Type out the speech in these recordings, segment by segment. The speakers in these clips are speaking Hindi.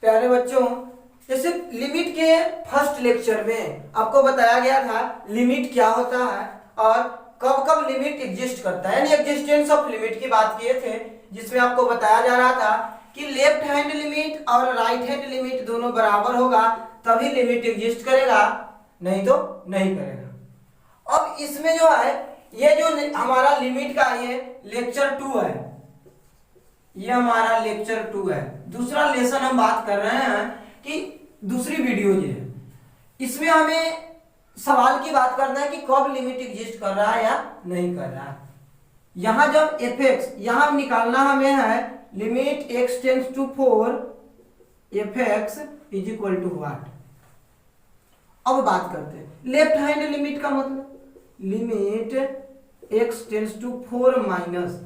प्यारे बच्चों, जैसे लिमिट के फर्स्ट लेक्चर में आपको बताया गया था लिमिट क्या होता है और कब कब लिमिट एग्जिस्ट करता है, यानी एग्जिस्टेंस ऑफ लिमिट की बात किए थे, जिसमें आपको बताया जा रहा था कि लेफ्ट हैंड लिमिट और राइट हैंड लिमिट दोनों बराबर होगा तभी लिमिट एग्जिस्ट करेगा, नहीं तो नहीं करेगा। अब इसमें जो है ये जो हमारा लिमिट का ये लेक्चर 2 है, ये हमारा लेक्चर 2 है, दूसरा लेसन हम बात कर रहे हैं कि दूसरी वीडियो ये है, इसमें हमें सवाल की बात करना है कि कब लिमिट एग्जिस्ट कर रहा है या नहीं कर रहा है। यहां जब एफ एक्स यहां निकालना हमें है limit x tends to 4 f x is equal to what. अब बात करते हैं लेफ्ट हैंड लिमिट का मतलब limit x tends to 4 minus,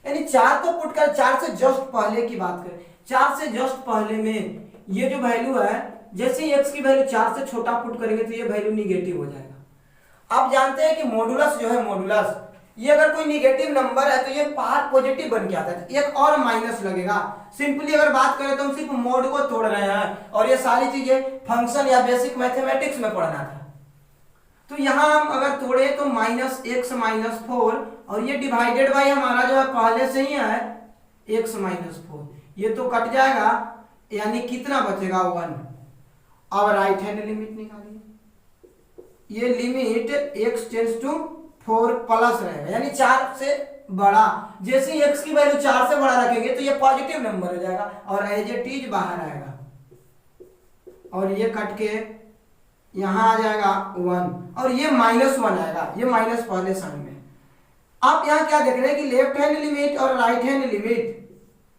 यानी 4 तो पुट कर 4 से जस्ट पहले की बात करें, 4 से जस्ट पहले में ये जो वैल्यू है जैसे ही x की वैल्यू 4 से छोटा पुट करेंगे तो ये वैल्यू निगेटिव हो जाएगा। आप जानते हैं कि मॉडुलस जो है मॉडुलस, ये अगर कोई निगेटिव नंबर है तो ये बाहर पॉजिटिव बन के आता है, तो एक और माइनस लगेगा। सिंपली अगर बात करें तो हम सिर्फ मोड को तोड़ रहे हैं और ये सारी चीजें फंक्शन या बेसिक मैथमेटिक्स में पढ़ना था। तो यहां हम अगर तोड़े तो माइनस एक्स माइनस 4 और ये डिवाइडेड बाई हमारा जो है पहले से ही है एक्स माइनस 4, ये तो कट जाएगा, यानी कितना बचेगा 1। अब राइट हैंड लिमिट निकालिए, ये limit x tends to 4 plus रहेगा, यानी 4 से बड़ा, जैसे ही x की वैल्यू 4 से बड़ा रखेंगे तो ये पॉजिटिव नंबर हो जाएगा और एज इट इज बाहर आएगा और ये कट के यहां आ जाएगा 1 और ये -1 आएगा, ये माइनस पहले साइन में। आप यहां क्या देख रहे हैं कि लेफ्ट हैंड लिमिट और राइट हैंड लिमिट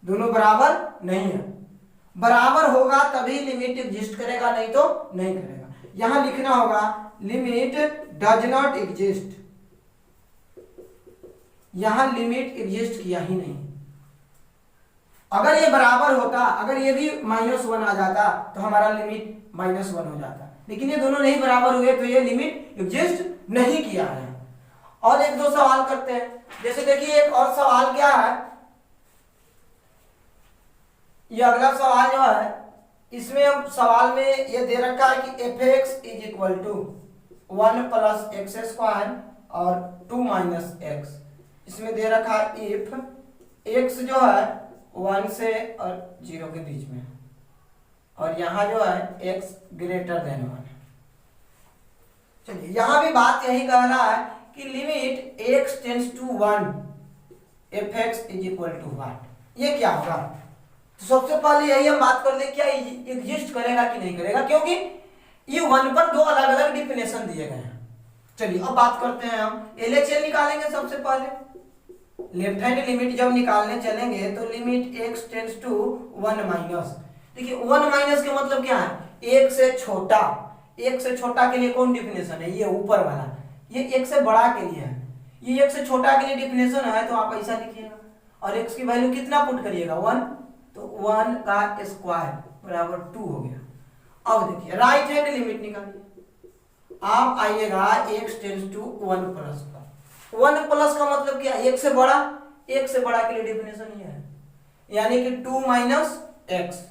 दोनों बराबर नहीं है, बराबर होगा तभी लिमिट एग्जिस्ट करेगा, नहीं तो नहीं करेगा। यहां लिखना होगा लिमिट डज नॉट एग्जिस्ट, यहां लिमिट एग्जिस्ट किया ही नहीं। अगर ये बराबर होता, अगर ये भी -1 आ जाता तो हमारा लिमिट -1 हो जाता, लेकिन ये दोनों नहीं बराबर हुए तो ये लिमिट एग्जिस्ट नहीं किया है। और एक दो सवाल करते हैं, जैसे देखिए एक और सवाल क्या है, ये अगला सवाल जो है इसमें हम सवाल में ये दे रखा है कि f x is equal to 1 plus x square और 2 माइनस एक्स। इसमें दे रखा है इफ एक्स जो है 1 से और 0 के बीच में और यहां जो है एक्स ग्रेटर देन 1। चलिए यहां भी बात यही कह रहा है कि limit x tends to 1 f x is equal to what, ये क्या होगा। तो सबसे पहले यही हम बात कर ले क्या एग्जिस्ट करेगा कि नहीं करेगा, क्योंकि ये 1 पर दो अलग अलग डिफिनेशन दिए गए हैं। चलिए अब बात करते हैं, हम एलएचएल निकालेंगे। सबसे पहले लेफ्ट हैंड लिमिट जब निकालने चलेंगे तो limit x tends to 1 minus, देखिए 1 माइनस का मतलब क्या है, एक से छोटा, एक से छोटा के लिए कौन डिफिनेशन है, ये ऊपर वाला, ये एक से बड़ा के लिए है, ये एक से छोटा के लिए डिफिनेशन है, तो आप ऐसा लिखिएगा और x की वैल्यू कितना पुट करिएगा 1, तो 1 का स्क्वायर बराबर 2 हो गया। अब देखिए राइट हैंड लिमिट निकालिए, आप आइएगा x टेंड्स टू 1 प्लस का, 1 प्लस का मतलब क्या, एक से बड़ा, एक से बड़ा के लिए डिफिनेशन ये है, यानी कि 2 माइनस एक्स।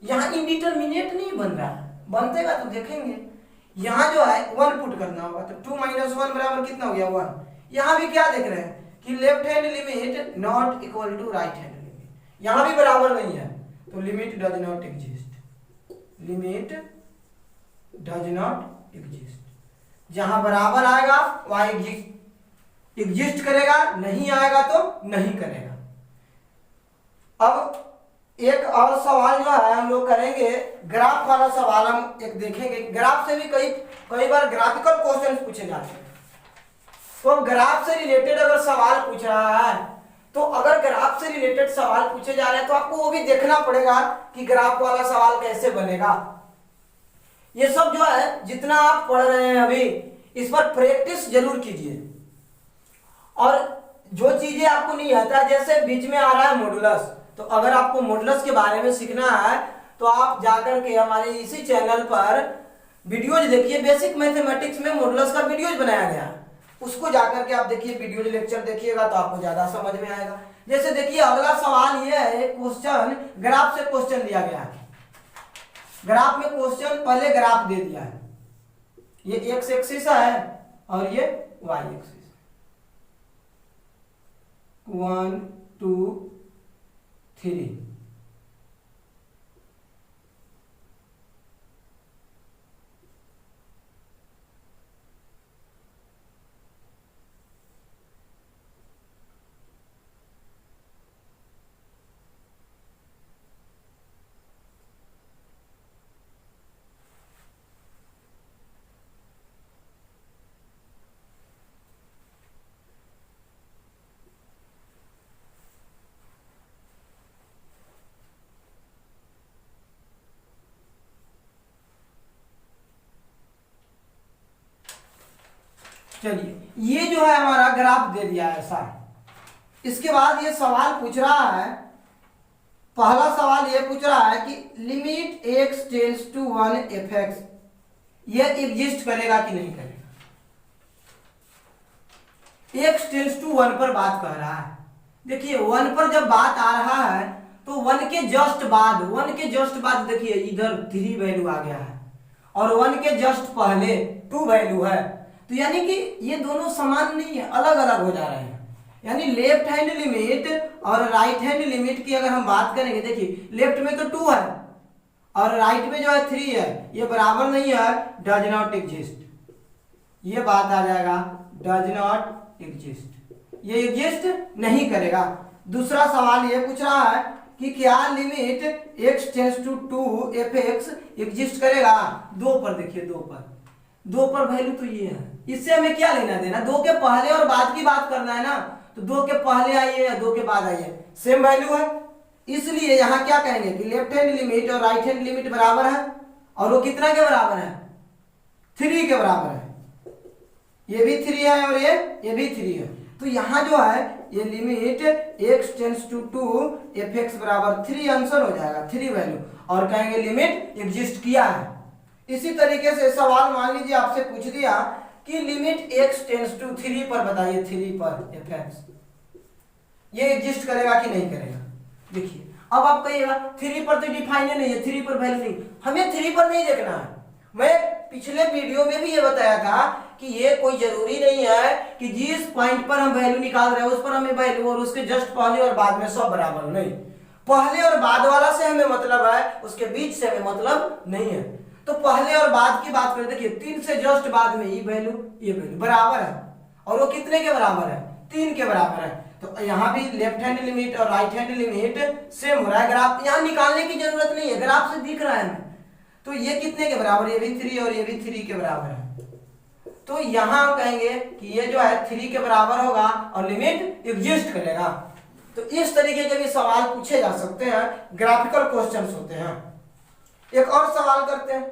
यहां इंडिटरमिनेट नहीं बन रहा है, बनतेगा तो देखेंगे। यहां जो है 1 पुट करना होगा, तो 2 माइनस 1 बराबर कितना हो गया 1। यहां भी क्या देख रहे हैं कि left hand limit not equal to right hand limit, यहां भी बराबर नहीं है, तो limit does not exist, limit does not exist. जहां बराबर आएगा वहां एग्जिस्ट करेगा, नहीं आएगा तो नहीं करेगा। अब एक और सवाल जो है हम लोग करेंगे, ग्राफ वाला सवाल हम एक देखेंगे। ग्राफ से भी कई बार ग्राफिकल क्वेश्चन पूछे जाते हैं, तो अब ग्राफ से रिलेटेड अगर सवाल पूछ रहा है, तो अगर ग्राफ से रिलेटेड सवाल पूछे जा रहे हैं तो आपको वो भी देखना पड़ेगा कि ग्राफ वाला सवाल कैसे बनेगा। ये सब जो है जितना आप पढ़ रहे हैं अभी, इस पर प्रैक्टिस जरूर कीजिए। और जो चीजें आपको नहीं आता, जैसे बीच में आ रहा है मॉडुलस, तो अगर आपको मॉडुलस के बारे में सीखना है तो आप जाकर के हमारे इसी चैनल पर वीडियोज देखिए, बेसिक मैथमेटिक्स में मॉडुलस का वीडियोज बनाया गया है, उसको जाकर के आप देखिए, वीडियो लेक्चर देखिएगा तो आपको ज्यादा समझ में आएगा। जैसे देखिए अगला सवाल ये है, क्वेश्चन ग्राफ से क्वेश्चन दिया गया है, ग्राफ में क्वेश्चन पहले ग्राफ दे दिया है, ये एक्स एक्सिस है और ये वाई एक्सिस, 1 2 3। चलिए ये जो है हमारा ग्राफ दे दिया है ऐसा है। इसके बाद ये सवाल पूछ रहा है, पहला सवाल ये पूछ रहा है कि limit x tends to 1 fx ये एग्जिस्ट करेगा कि नहीं करेगा। x टेंड्स टू 1 पर बात कर रहा है। देखिए 1 पर जब बात आ रहा है तो 1 के जस्ट बाद देखिए इधर 3 वैल्यू आ गया है और 1 के जस्ट पहले 2 वैल्यू है, तो यानी कि ये दोनों समान नहीं है, अलग अलग हो जा रहे हैं। यानी लेफ्ट हैंड लिमिट और राइट हैंड लिमिट की अगर हम बात करेंगे, देखिए लेफ्ट में तो 2 है और राइट में जो है 3 है, ये बराबर नहीं है, डज नॉट एग्जिस्ट। ये बात आ जाएगा डज नॉट एग्जिस्ट, ये एग्जिस्ट नहीं करेगा। दूसरा सवाल ये पूछ रहा है कि क्या limit x tends to 2 fx exist करेगा। 2 पर देखिए, 2 पर वैल्यू तो ये है, इससे हमें क्या लेना देना, 2 के पहले और बाद की बात करना है ना, तो 2 के पहले आइए या 2 के बाद आइए, सेम वैल्यू है। इसलिए यहां क्या कहेंगे कि लेफ्ट हैंड लिमिट और राइट हैंड लिमिट बराबर है, और वो कितना के बराबर है, 3 के बराबर है। ये भी 3 है और ये भी 3 है, तो यहां जो है ये limit x tends to 2 fx बराबर 3 आंसर हो जाएगा, 3 वैल्यू, और कहेंगे लिमिट एग्जिस्ट किया है। इसी तरीके से सवाल मान लीजिए आपसे पूछ दिया कि लिमिट x टेंड्स टू 3 पर बताइए, 3 पर fx ये एग्जिस्ट करेगा कि नहीं करेगा। देखिए अब आप कहिएगा 3 पर तो डिफाइन नहीं है, 3 पर वैल्यू नहीं, हमें 3 पर नहीं देखना है। मैं पिछले वीडियो में भी ये बताया था कि ये कोई जरूरी नहीं है कि जिस पॉइंट पर हम वैल्यू निकाल रहे हैं उस पर हमें वैल्यू और उसके जस्ट पहले और बाद में सब बराबर हो, नहीं, पहले और बाद वाला से हमें मतलब है, उसके बीच से हमें मतलब नहीं है। तो पहले और बाद की बात करें, देखिए 3 से जस्ट बाद में ये वैल्यू बराबर है, और वो कितने के बराबर है, 3 के बराबर है। तो यहाँ भी लेफ्ट हैंड लिमिट और राइट हैंड लिमिट सेम हो रहा है, ग्राफ यहाँ निकालने की जरूरत नहीं है, ग्राफ से दिख रहा है हमें। तो ये कितने के बराबर, ये भी 3 और ये भी 3 के बराबर है। तो यहां हम कहेंगे कि ये जो है 3 के बराबर होगा और लिमिट एग्जिस्ट करेगा। तो इस तरीके के भी सवाल पूछे जा सकते हैं, ग्राफिकल क्वेश्चंस होते हैं। एक और सवाल करते हैं,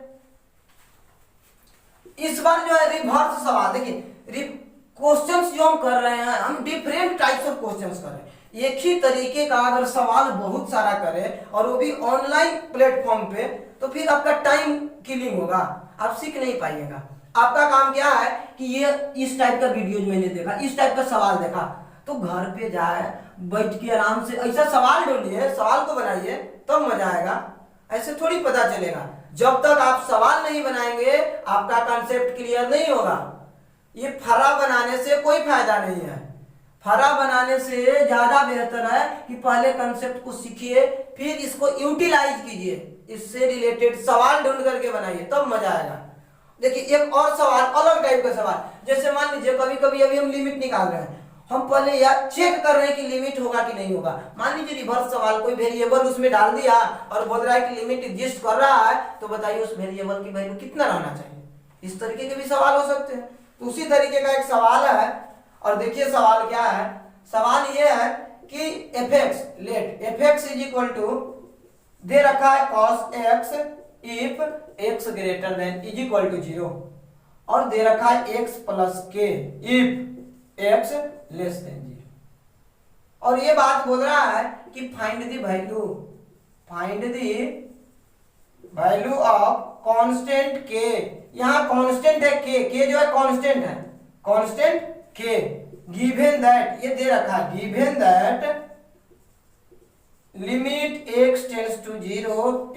इस बार जो है रिवर्स सवाल। देखिए क्वेश्चंस जो हम कर रहे हैं, हम डिफरेंट टाइप्स ऑफ क्वेश्चंस कर रहे हैं। एक ही तरीके का अगर सवाल बहुत सारा करें और वो भी ऑनलाइन प्लेटफॉर्म पे, तो फिर आपका टाइम किलिंग होगा, आप सीख नहीं पाइएगा। आपका काम क्या है कि ये इस टाइप का वीडियो मैंने देखा, इस टाइप का सवाल देखा, तो घर पे जाए बैठ के आराम से ऐसा सवाल ढूंढिए, सवाल को बनाइए, तब मजा आएगा। ऐसे थोड़ी पता चलेगा, जब तक आप सवाल नहीं बनाएंगे आपका कॉन्सेप्ट क्लियर नहीं होगा। ये फरा बनाने से कोई फायदा नहीं है, फरा बनाने से ज्यादा बेहतर है कि पहले कॉन्सेप्ट को सीखिए, फिर इसको यूटिलाइज कीजिए, इससे रिलेटेड सवाल ढूंढ करके बनाइए, तब मजा आएगा। देखिए एक और सवाल, अलग टाइप का सवाल, जैसे मान लीजिए कभी कभी अभी हम लिमिट निकाल रहे हैं, हम पहले यार चेक कर रहे हैं कि लिमिट होगा कि नहीं होगा। मान लीजिए रिवर्स सवाल, कोई वेरिएबल उसमें डाल दिया और बोल रहा है कि लिमिट एग्जिस्ट कर रहा है, तो बताइए उस वेरिएबल की वैल्यू कितना रहना चाहिए। इस तरीके के भी सवाल हो सकते हैं। तो उसी तरीके का एक सवाल है, और देखिए सवाल क्या है, सवाल ये है कि fx let fx is equal to दे रखा है cos x if x greater than is equal to 0, और दे रखा है x plus K if x less than 0, और ये बात बोल रहा है कि find the value of constant k। यहां कांस्टेंट है k जो है कांस्टेंट है, कांस्टेंट k गिवन दैट, ये दे रखा है given that limit x tends to 0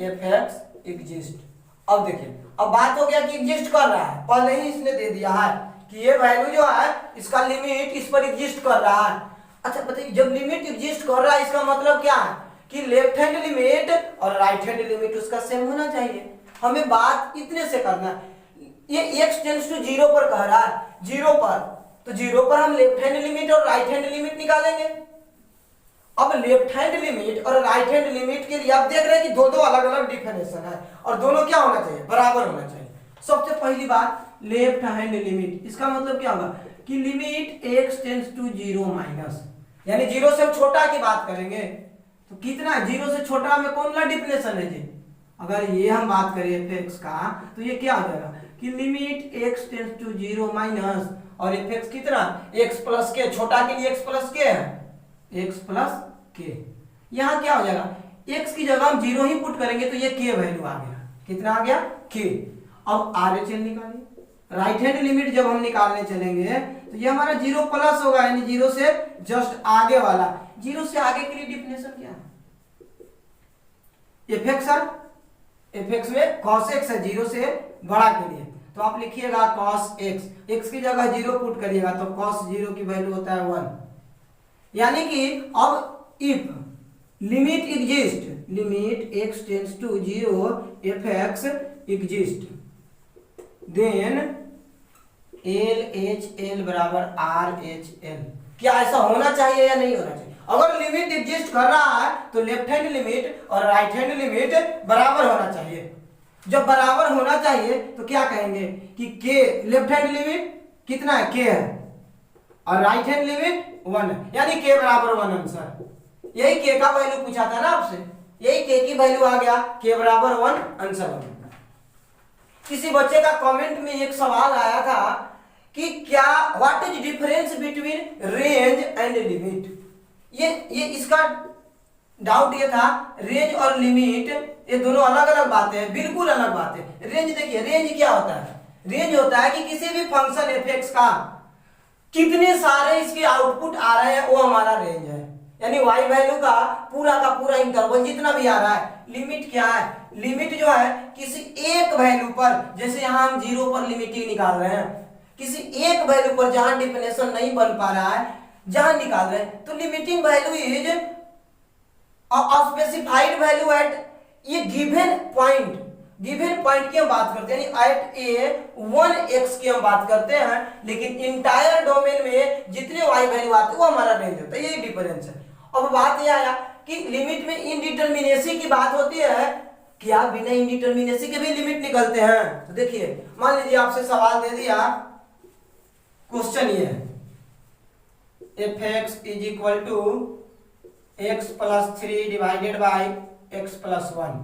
fx exist. अब देखिए, अब बात हो गया कि एग्जिस्ट कर रहा है, पहले ही इसने दे दिया है कि ये वैल्यू जो है इसका लिमिट इस पर एग्जिस्ट कर रहा है। अच्छा बताइए, जब लिमिट एग्जिस्ट कर रहा है इसका मतलब क्या है कि लेफ्ट हैंड लिमिट और राइट हैंड लिमिट उसका सेम होना चाहिए। हमें बात इतने से करना है। ये x टेंड्स टू 0 पर कह रहा है, 0 पर, तो 0 पर हम लेफ्ट हैंड लिमिट और राइट हैंड लिमिट निकालेंगे। अब लेफ्ट हैंड लिमिट और राइट हैंड लिमिट के लिए आप देख रहे हैं कि दो दो अलग अलग डिफिनेशन है और दोनों क्या होना चाहिए, बराबर होना चाहिए। सबसे पहली बात लेफ्ट हैंड लिमिट, इसका मतलब क्या होगा कि limit x tends to 0 minus, यानी 0 से छोटा की बात करेंगे तो कितना है, 0 से छोटा में कौन सा डिफिनेशन है जी। अगर ये हम बात करें fx का तो ये क्या हो जाएगा कि limit x tends to 0 minus और fx कितना x प्लस के, छोटा के लिए x प्लस के है, x प्लस के। यहाँ क्या हो जाएगा, x की जगह हम 0 ही पुट करेंगे तो ये k वैल्यू आ गया, कितना आ गया k। अब RHL निकालिए, राइट हैंड लिमिट जब हम निकालने चलेंगे तो ये हमारा 0 प्लस होगा, यानी 0 से जस्ट आगे वाला, 0 से आगे के लिए डिफिनेशन क्या है, fx सर, fx में cos x है 0 से बड़ा के लिए, तो आप लिखिएगा cos x, x की जगह 0 पुट करिएगा तो cos 0 की वैल्यू होता है 1। यानी कि अब if limit exist, limit x tends to 0 fx exist, then LHL बराबर RHL। क्या ऐसा होना चाहिए या नहीं होना चाहिए? अगर लिमिट एग्जिस्ट कर रहा है तो लेफ्ट हैंड लिमिट और राइट हैंड लिमिट बराबर होना चाहिए। जब बराबर होना चाहिए तो क्या कहेंगे कि k, लेफ्ट हैंड लिमिट कितना है, k है, और राइट हैंड लिमिट 1 है, यानी k बराबर 1 आंसर। यही k का वैल्यू पूछा था ना आपसे, यही k की वैल्यू आ गया, k बराबर 1 आंसर हो। किसी बच्चे का कमेंट में एक सवाल आया था कि क्या what is difference between range and limit. ये इसका डाउट ये था, रेंज और लिमिट ये दोनों अलग अलग बातें हैं, बिल्कुल अलग बातें। रेंज देखिए, रेंज क्या होता है, रेंज होता है कि किसी भी फंक्शन fx का कितने सारे इसके आउटपुट आ रहे हैं वो हमारा रेंज है, यानी y वैल्यू का पूरा इंटरवल जितना भी आ रहा है। लिमिट क्या है, लिमिट जो है किसी एक वैल्यू पर, जैसे यहाँ हम 0 पर लिमिटिंग निकाल रहे हैं, किसी एक वैल्यू पर जहां डिफिनेशन नहीं बन पा रहा है, जहां निकाल रहे हैं, तो limiting value is specified value at ये गिवन पॉइंट, गिवन पॉइंट की हम बात करते हैं, यानी एट ए 1x की हम बात करते हैं, लेकिन इंटायर डोमेन में जितने y वैल्यू आते हैं वो हमारा रेंज होता है, यही डिफरेंस है। अब बात यह आया कि लिमिट में इनडिटरमिनेसी की बात होती है, क्या बिना इनडिटरमिनेसी के भी लिमिट निकलते हैं? तो देखिए, मान लीजिए आपसे सवाल दे दिया, क्वेश्चन ये है fx is equal to x plus 3 divided by x plus 1,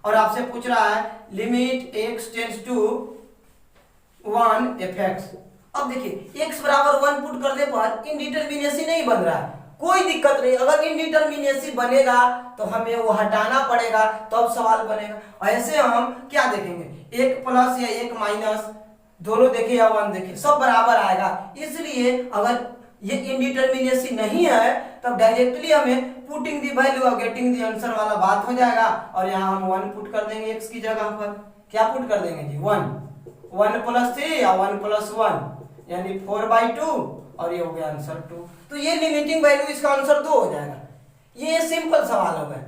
और आपसे पूछ रहा है limit x tends to 1 fx। अब देखिए x बराबर 1 पुट करने पर इनडिटरमिनेसी नहीं बन रहा है, कोई दिक्कत नहीं। अगर इनडिटरमिनेसी बनेगा तो हमें वो हटाना पड़ेगा, तब सवाल बनेगा। ऐसे हम क्या देखेंगे, एक प्लस या एक माइनस दोनों देखे या 1 देखे, सब बराबर आएगा। इसलिए अगर ये इनडिटरमिनेसी नहीं है तब डायरेक्टली हमें पुटिंग दी वैल्यू और गेटिंग दी आंसर वाला बात हो जाएगा, और यहाँ हम 1 पुट कर देंगे x की जगह पर। क्या पुट कर देंगे जी, 1 प्लस 3 या 1 प्लस 1 यानी 4/2, और ये हो गया आंसर 2। तो ये लिमिटिंग वैल्यू, इसका आंसर 2 हो जाएगा। ये सिंपल सवाल हो गया।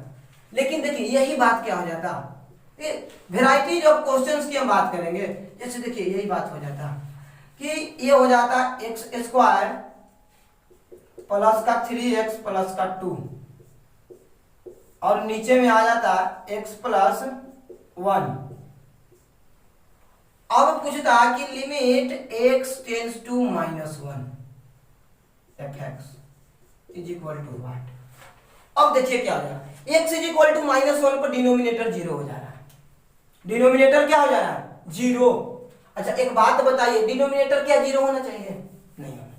लेकिन देखिए यही बात क्या हो जाता, वेराइटीज ऑफ क्वेश्चंस की हम बात करेंगे, जैसे देखिए यही बात हो जाता कि ये हो जाता एक्स स्क्वायर प्लस का 3x प्लस का 2, और नीचे में आ जाता x प्लस 1। अब पूछता कि limit x tends to -1 fx is equal to what. अब देखिए क्या हो जाएगा, x इज इक्वल टू -1 पर डिनोमिनेटर 0 हो जा रहा है, डिनोमिनेटर क्या हो जा रहा है, 0। अच्छा एक बात बताइए, डिनोमिनेटर क्या 0 होना चाहिए? नहीं होना चाहिए।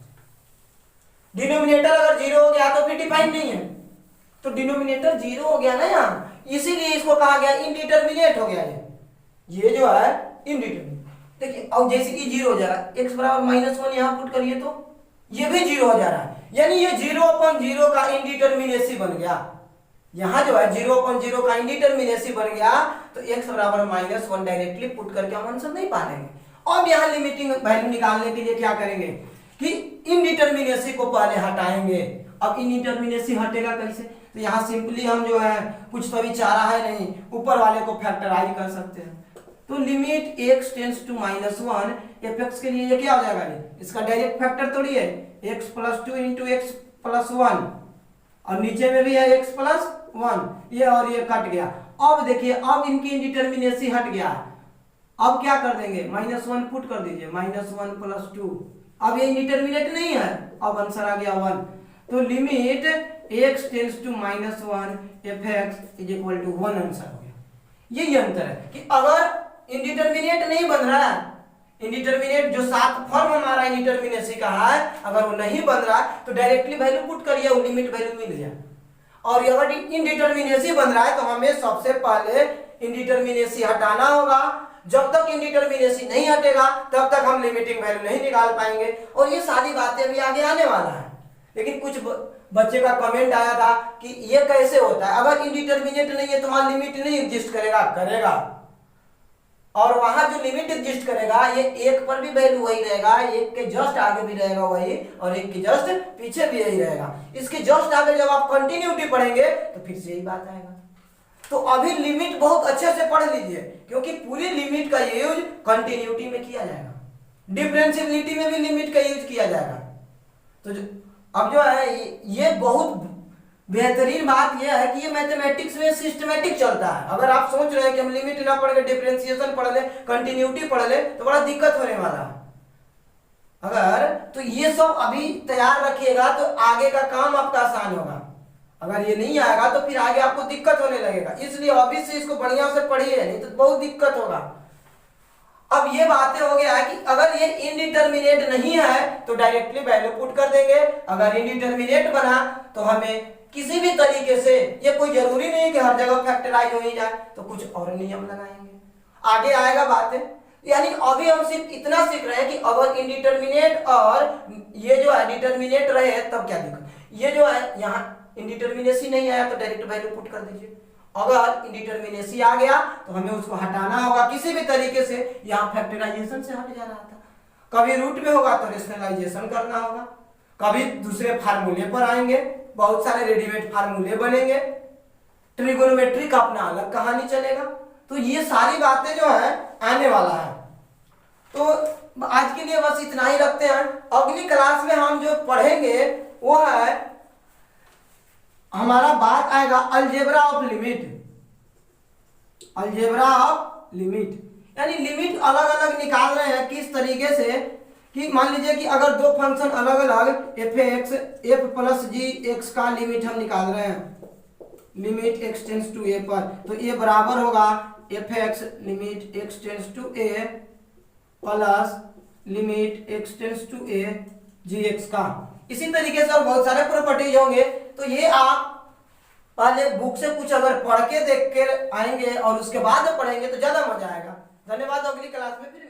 डिनोमिनेटर अगर 0 हो गया तो फिर डिफाइन नहीं है, तो डिनोमिनेटर 0 हो गया ना यहाँ, इसीलिए इसको कहा गया इनडिटरमिनेट हो गया। ये जो है इनडिटरमिनेट। देखिए अब जैसे कि 0 हो जा रहा है, x बराबर -1 यहाँ पुट करिए तो ये भी 0 हो जा रहा है, यानी ये 0/0 का इनडिटरमिनेसी बन गया। यहाँ जो है 0.0 का इंडिटरमिनेसी बन गया, तो x बराबर -1 डायरेक्टली पुट करके हम आंसर नहीं पा लेंगे। अब यहाँ लिमिटिंग वैल्यू निकालने के लिए क्या करेंगे कि इनडिटरमिनेसी को पहले हटाएंगे। अब इनडिटरमिनेसी हटेगा कैसे, तो यहाँ सिंपली हम जो है कुछ तो अभी चारा है नहीं, ऊपर वाले को फैक्टराइज कर सकते हैं। तो limit x tends to -1 fx के लिए ये क्या हो जाएगा, इसका डायरेक्ट फैक्टर थोड़ी है, x + 2 × x + 1, और नीचे में भी है x + 1, ये और ये कट गया। अब देखिए अब इनकी इंडिटरमिनेसी हट गया, अब क्या कर देंगे -1 पुट कर दीजिए, -1 + 2, अब ये इंडिटरमिनेट नहीं है, अब आंसर आ गया 1। तो limit x tends to -1 fx = 1 answer हो गया। यही अंतर है कि अगर इंडिटरमिनेट नहीं बन रहा है, इंडिटरमिनेट जो 7 फॉर्म हमारा इंडिटरमिनेसी का है, अगर वो नहीं बन रहा है तो डायरेक्टली वैल्यू पुट करिए, वो लिमिट वैल्यू मिल गया। और अगर इंडिटरमिनेसी बन रहा है तो हमें सबसे पहले इंडिटरमिनेसी हटाना होगा। जब तक इंडिटरमिनेसी नहीं हटेगा तब तक हम लिमिटिंग वैल्यू नहीं निकाल पाएंगे। और ये सारी बातें अभी आगे आने वाला है। लेकिन कुछ बच्चे का कमेंट आया था कि ये कैसे होता है, अगर इंडिटरमिनेट नहीं है तो वहां लिमिट नहीं एग्जिस्ट करेगा, करेगा। और वहां जो लिमिट एग्जिस्ट करेगा ये एक पर भी वैल्यू वही रहेगा, एक के जस्ट आगे भी रहेगा वही, और एक के जस्ट पीछे भी यही रहेगा। इसके जस्ट आगे जब आप कंटिन्यूटी पढ़ेंगे तो फिर से यही बात आएगा। तो अभी लिमिट बहुत अच्छे से पढ़ लीजिए, क्योंकि पूरी लिमिट का यूज कंटिन्यूटी में किया जाएगा, डिफरेंशिएबिलिटी में भी लिमिट का यूज किया जाएगा। तो अब जो है ये बहुत बेहतरीन बात यह है कि ये मैथमेटिक्स में सिस्टमैटिक चलता है। अगर आप सोच रहे हैं कि हम लिमिट ना पढ़ के डिफरेंशिएशन पढ़ ले, कंटिन्यूटी पढ़ ले, तो बड़ा दिक्कत होने वाला है। अगर तो ये सब अभी तैयार रखिएगा तो आगे का काम आपका आसान होगा। अगर ये नहीं आएगा तो फिर आगे आपको दिक्कत होने लगेगा, इसलिए अभी से इसको बढ़िया से पढ़िए, नहीं तो बहुत दिक्कत होगा। अब ये बातें हो गया है कि अगर ये इनडिटरमिनेट नहीं है तो डायरेक्टली वैल्यू पुट कर देंगे, अगर इनडिटरमिनेट बना तो हमें किसी भी तरीके से, ये कोई जरूरी नहीं कि हर जगह फैक्टराइज हो ही जाए, तो कुछ और नियम लगाएंगे, आगे आएगा बातें। यानी अभी हम सिर्फ इतना सीख रहे हैं कि अगर इनडिटरमिनेट और ये जो है डिटरमिनेट रहे तब क्या दिक्कत। ये जो है यहाँ इंडिटरमिनेसी नहीं आया तो डायरेक्ट वैल्यू पुट कर दीजिए, अगर इंडिटरमिनेसी आ गया तो हमें उसको हटाना होगा किसी भी तरीके से। यहाँ फैक्टराइजेशन से हट जा रहा था, कभी रूट में होगा तो रेशनलाइजेशन करना होगा, कभी दूसरे फार्मूले पर आएंगे, बहुत सारे रेडीमेड फार्मूले बनेंगे, ट्रिगोनोमेट्री का अपना अलग कहानी चलेगा। तो ये सारी बातें जो है आने वाला है। तो आज के लिए बस इतना ही रखते हैं। अगली क्लास में हम जो पढ़ेंगे वो है, हमारा बात आएगा algebra of limit. Algebra of limit यानी लिमिट अलग अलग निकाल रहे हैं किस तरीके से, कि मान लीजिए कि अगर दो फंक्शन अलग अलग f(x) f + g(x) का लिमिट हम निकाल रहे हैं, limit x tends to a पर, तो ये बराबर होगा f(x) limit x tends to a plus limit x tends to a gx का। इसी तरीके से और बहुत सारे प्रॉपर्टीज होंगे। तो ये आप पहले बुक से कुछ अगर पढ़ के देख के आएंगे और उसके बाद पढ़ेंगे तो ज्यादा मजा आएगा। धन्यवाद, अगली क्लास में फिर